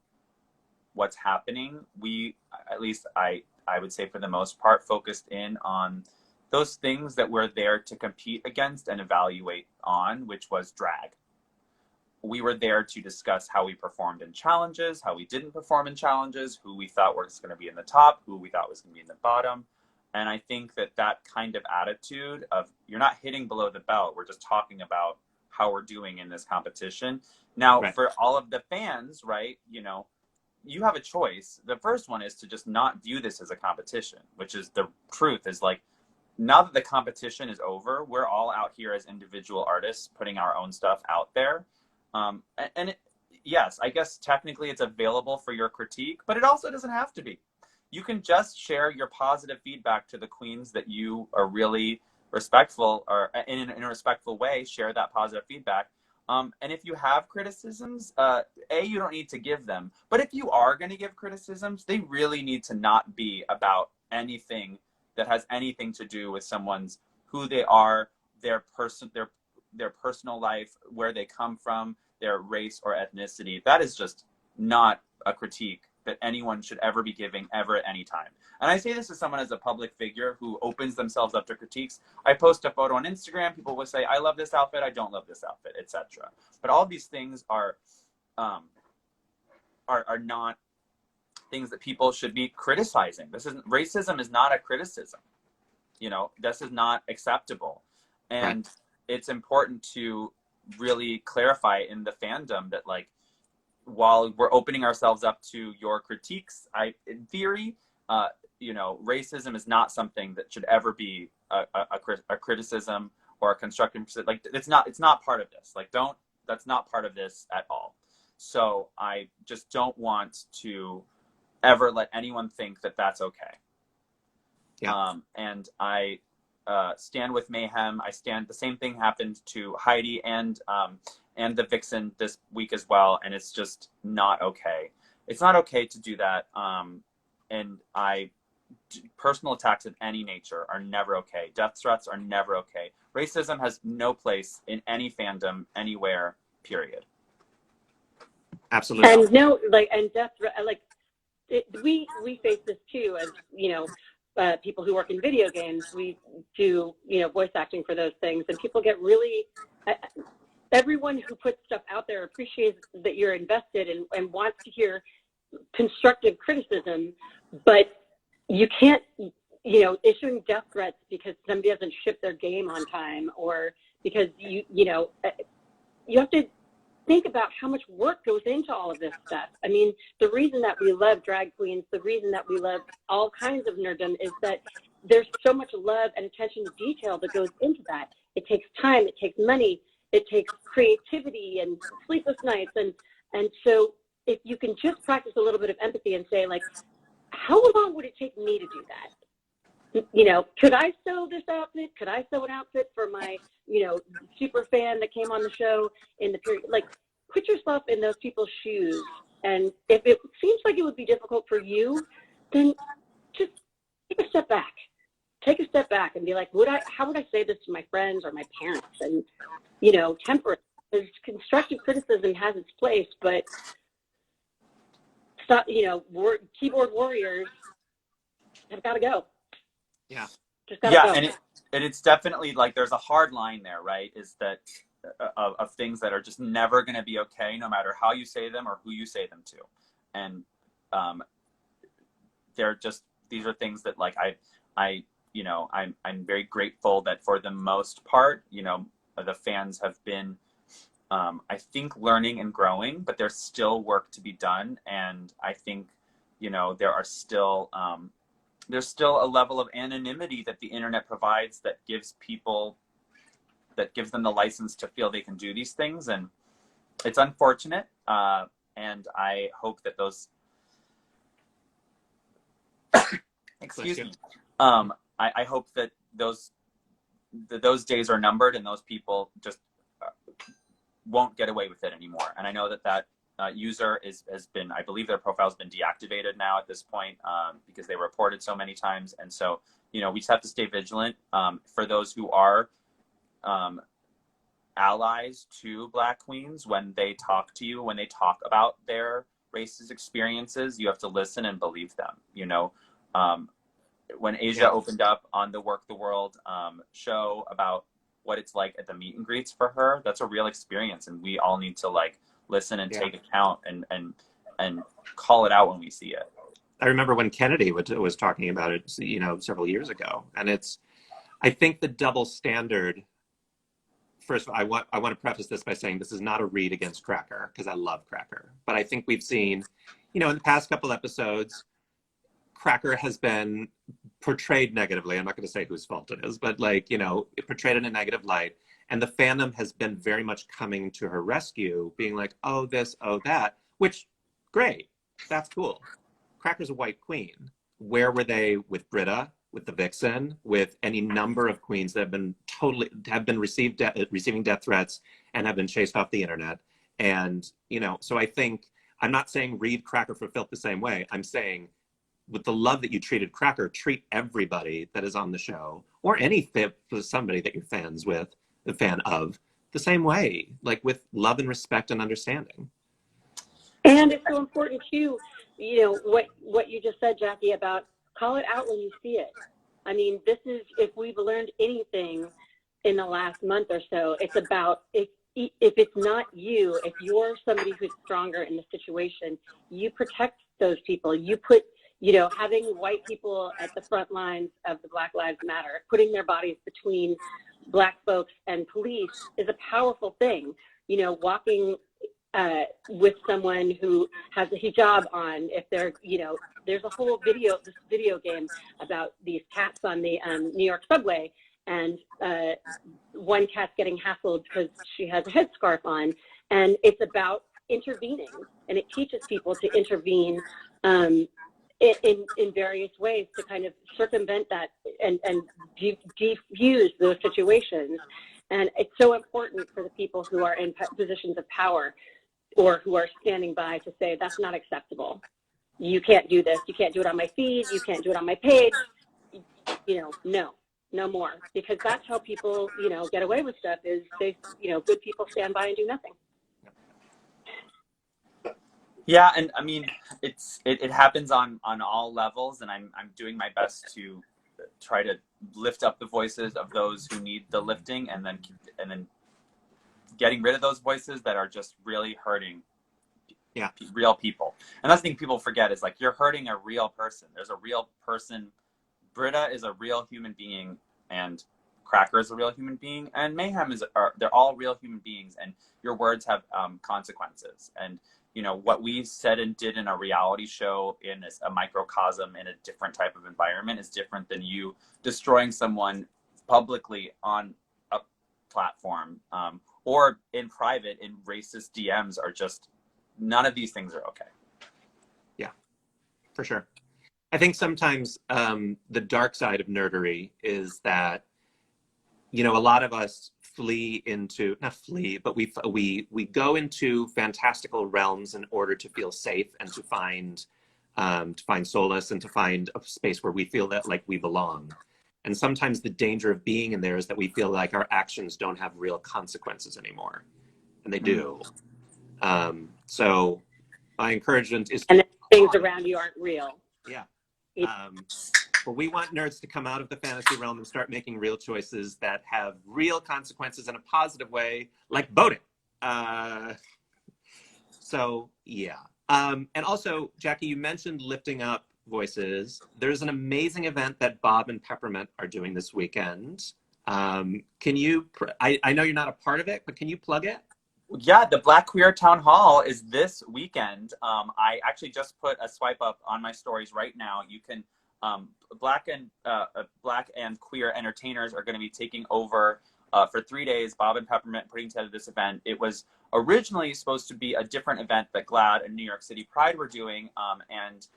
what's happening, we, at least I would say for the most part, focused in on those things that we're there to compete against and evaluate on, which was drag. We were there to discuss how we performed in challenges, how we didn't perform in challenges, who we thought was going to be in the top, who we thought was going to be in the bottom. And I think that that kind of attitude of, you're not hitting below the belt, we're just talking about how we're doing in this competition. Now, Right. for all of the fans, right, you know, you have a choice. The first one is to just not view this as a competition, which is the truth, is like, now that the competition is over, we're all out here as individual artists putting our own stuff out there. Yes, I guess technically it's available for your critique, but it also doesn't have to be. You can just share your positive feedback to the queens that you are really respectful, or in a respectful way, share that positive feedback. And if you have criticisms, you don't need to give them. But if you are going to give criticisms, they really need to not be about anything that has anything to do with someone's, who they are, their personal life, where they come from, their race or ethnicity. That is just not a critique that anyone should ever be giving ever at any time. And I say this as someone as a public figure who opens themselves up to critiques. I post a photo on Instagram, people will say, I love this outfit, I don't love this outfit, etc. But all these things are not things that people should be criticizing. Racism is not a criticism. You know, this is not acceptable. And Right. it's important to really clarify in the fandom that, like, while we're opening ourselves up to your critiques, in theory, you know, racism is not something that should ever be a criticism or a constructive, like, it's not part of this. Like, that's not part of this at all. So I just don't want to ever let anyone think that that's okay. Yeah. And I stand with Mayhem. The same thing happened to Heidi and the Vixen this week as well, and it's just not okay. It's not okay to do that. And personal attacks of any nature are never okay. Death threats are never okay. Racism has no place in any fandom, anywhere, period. Absolutely. And no, like, and death, like, we face this too, as, you know, people who work in video games. We do, you know, voice acting for those things, and people get really, everyone who puts stuff out there appreciates that you're invested and wants to hear constructive criticism, but you can't, you know, issuing death threats because somebody doesn't ship their game on time, or because you know, you have to think about how much work goes into all of this stuff. I mean, the reason that we love drag queens, the reason that we love all kinds of nerddom, is that there's so much love and attention to detail that goes into that. It takes time, it takes money, it takes creativity and sleepless nights. And so if you can just practice a little bit of empathy and say, like, how long would it take me to do that? You know, could I sew this outfit? Could I sew an outfit for my, you know, super fan that came on the show in the period? Like, put yourself in those people's shoes. And if it seems like it would be difficult for you, then just take a step back. Take a step back and be like, how would I say this to my friends or my parents? And, you know, temper it. Because constructive criticism has its place, but stop, you know, keyboard warriors have got to go. Yeah. Just gotta go. And it's definitely, like, there's a hard line there, right? Is that of things that are just never going to be okay, no matter how you say them or who you say them to. And these are things that, like, you know, I'm very grateful that for the most part, you know, the fans have been I think, learning and growing, but there's still work to be done. And I think, there's still a level of anonymity that the internet provides that gives them the license to feel they can do these things. And it's unfortunate. And I hope that those, excuse me. I hope that those days are numbered and those people just won't get away with it anymore. And I know that user has been, I believe their profile's been deactivated now at this point, because they reported so many times. And so, we just have to stay vigilant. For those who are allies to Black queens, when they talk to you, when they talk about their racist experiences, you have to listen and believe them. When Asia opened up on the Work the World show about what it's like at the meet and greets for her, that's a real experience, and we all need to listen and take account and call it out when we see it. I remember when Kennedy was talking about it, several years ago, and I think the double standard. First, I want to preface this by saying this is not a read against Cracker, because I love Cracker, but I think we've seen, in the past couple episodes, Cracker has been portrayed negatively. I'm not going to say whose fault it is, but it portrayed in a negative light. And the fandom has been very much coming to her rescue, being like, oh, this, oh, that, which, great. That's cool. Cracker's a white queen. Where were they with Britta, with the Vixen, with any number of queens that have been receiving death threats and have been chased off the internet? And, so I think, I'm not saying read Cracker for filth the same way. I'm saying, with the love that you treated Cracker, treat everybody that is on the show, or somebody that you're a fan of, the same way, with love and respect and understanding. And it's so important too, what you just said, Jackie, about call it out when you see it. I mean, this is, if we've learned anything in the last month or so, it's about, if it's not you, if you're somebody who's stronger in the situation, you protect those people. You put, having white people at the front lines of the Black Lives Matter, putting their bodies between Black folks and police is a powerful thing. Walking with someone who has a hijab on, if they're, there's a whole video game about these cats on the New York subway, and one cat's getting hassled because she has a headscarf on, and it's about intervening, and it teaches people to intervene in various ways to kind of circumvent that and defuse those situations. And it's so important for the people who are in positions of power or who are standing by to say, that's not acceptable. You can't do this. You can't do it on my feed. You can't do it on my page. No more. Because that's how people, get away with stuff, is they, good people stand by and do nothing. Yeah, and I mean, it happens on all levels, and I'm doing my best to try to lift up the voices of those who need the lifting, and then getting rid of those voices that are just really hurting real people. And that's the thing people forget, is you're hurting a real person. There's a real person. Britta is a real human being, and Cracker is a real human being, and Mayhem they're all real human beings, and your words have consequences. And what we said and did in a reality show in a microcosm in a different type of environment is different than you destroying someone publicly on a platform, or in private in racist DMs. Are just, none of these things are okay. Yeah, for sure. I think sometimes the dark side of nerdery is that, a lot of us not flee, but we go into fantastical realms in order to feel safe and to find solace and to find a space where we feel that we belong. And sometimes the danger of being in there is that we feel like our actions don't have real consequences anymore, and they do. So I encourage them to, and the things around you aren't real. Yeah. But we want nerds to come out of the fantasy realm and start making real choices that have real consequences in a positive way, like voting. So, yeah. And also, Jackie, you mentioned lifting up voices. There's an amazing event that Bob and Peppermint are doing this weekend. Can you, I know you're not a part of it, but can you plug it? Yeah, the Black Queer Town Hall is this weekend. I actually just put a swipe up on my stories right now. You can, Black and queer entertainers are going to be taking over for 3 days. Bob and Peppermint putting together this event. It was originally supposed to be a different event that GLAAD and New York City Pride were doing, and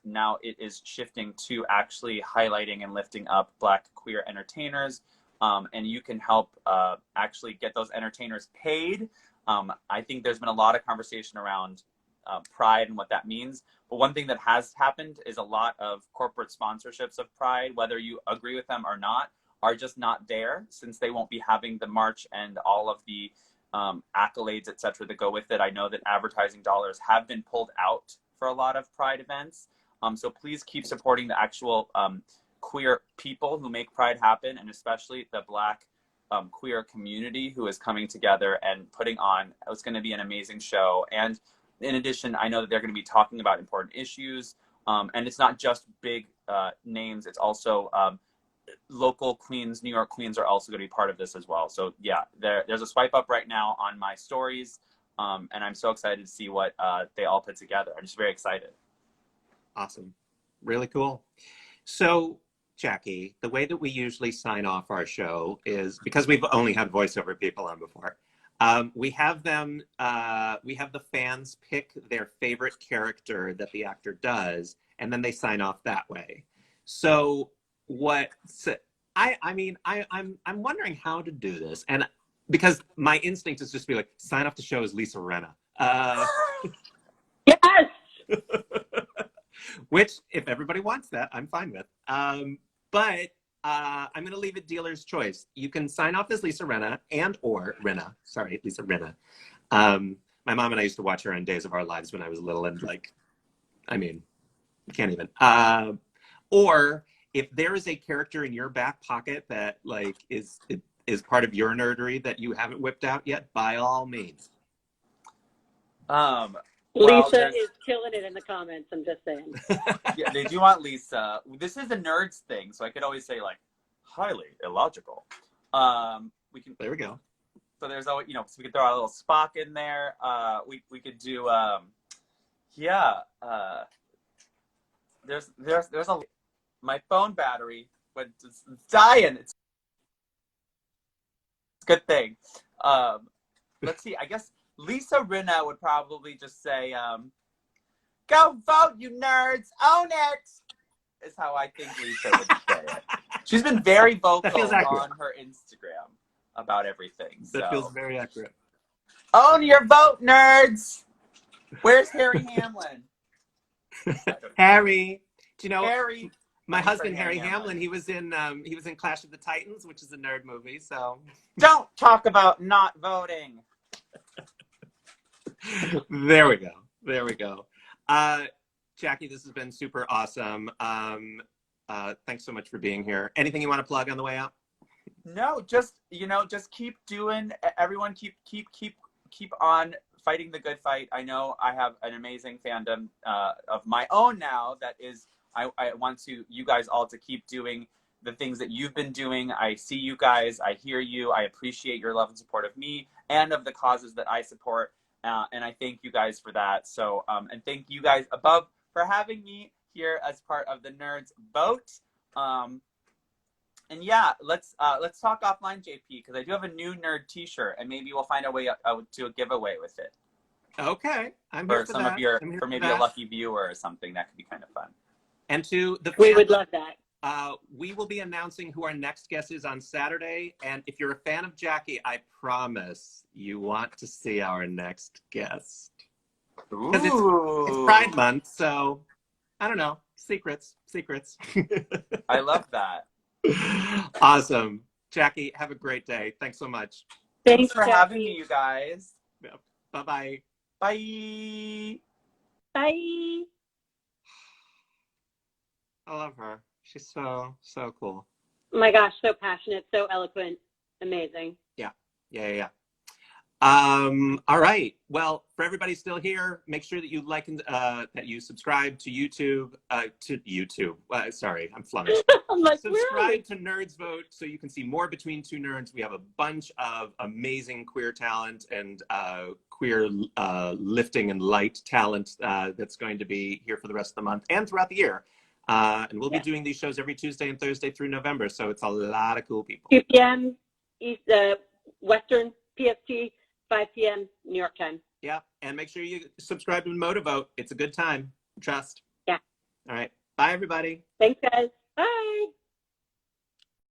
now it is shifting to actually highlighting and lifting up Black queer entertainers. And you can help actually get those entertainers paid. I think there's been a lot of conversation around Pride and what that means. But one thing that has happened is a lot of corporate sponsorships of Pride, whether you agree with them or not, are just not there, since they won't be having the march and all of the accolades, et cetera, that go with it. I know that advertising dollars have been pulled out for a lot of Pride events. So please keep supporting the actual queer people who make Pride happen, and especially the Black queer community who is coming together and putting on, it's going to be an amazing show. And in addition, I know that they're going to be talking about important issues, and it's not just big names, it's also local queens. New York queens are also going to be part of this as well. So yeah, there's a swipe up right now on my stories, and I'm so excited to see what they all put together. I'm just very excited. Awesome. Really cool. So Jackie, the way that we usually sign off our show is, because we've only had voiceover people on before, we have the fans pick their favorite character that the actor does, and then they sign off that way. So I'm wondering how to do this, and because my instinct is just to be like, sign off the show as Lisa Rinna. Yes. Which, if everybody wants that, I'm fine with. But I'm going to leave it dealer's choice. You can sign off as Lisa Rinna Lisa Rinna. My mom and I used to watch her on Days of Our Lives when I was little, and can't even. Or if there is a character in your back pocket that is part of your nerdery that you haven't whipped out yet, by all means. Lisa is killing it in the comments, I'm just saying. Yeah, they do want Lisa. This is a nerds thing, so I could always say highly illogical. There we go. So there's always, so we could throw a little Spock in there. We could do there's my phone battery, but it's dying. It's a good thing. Let's see, I guess Lisa Rinna would probably just say, go vote, you nerds, own it, is how I think Lisa would say it. She's been very vocal on her Instagram about everything. That feels very accurate. Own your vote, nerds! Where's Harry Hamlin? Harry. Do you know Harry? My husband, Harry Hamlin, he was in Clash of the Titans, which is a nerd movie, so. Don't talk about not voting. There we go. Jackie, this has been super awesome. Thanks so much for being here. Anything you want to plug on the way out? No, just keep doing. Everyone, keep on fighting the good fight. I know I have an amazing fandom of my own now. That is, I want you guys all to keep doing the things that you've been doing. I see you guys. I hear you. I appreciate your love and support of me and of the causes that I support. And I thank you guys for that. So, and thank you guys above for having me here as part of the NerdsVote. And yeah, let's talk offline, JP, because I do have a new nerd T-shirt, and maybe we'll find a way to a giveaway with it. Okay, I'm here for some that. Of your, for maybe a lucky viewer or something. That could be kind of fun. And to the we would love that. We will be announcing who our next guest is on Saturday. And if you're a fan of Jackie, I promise you want to see our next guest. Because it's Pride Month, so I don't know. Secrets. I love that. Awesome. Jackie, have a great day. Thanks so much. Thanks for having me, you guys. Yeah. Bye-bye. Bye. Bye. I love her. She's so cool. Oh my gosh, so passionate, so eloquent, amazing. Yeah. All right. Well, for everybody still here, make sure that you like and that you subscribe to YouTube. Sorry, I'm flummoxed. I'm like, where are we? Subscribe to NerdsVote so you can see more Between Two Nerds. We have a bunch of amazing queer talent and queer lifting and light talent that's going to be here for the rest of the month and throughout the year. And we'll be doing these shows every Tuesday and Thursday through November. So it's a lot of cool people. 2 p.m. East, Western PST, 5 p.m. New York time. Yeah, and make sure you subscribe to NerdsVote. It's a good time. Trust. Yeah. All right. Bye, everybody. Thanks, guys. Bye.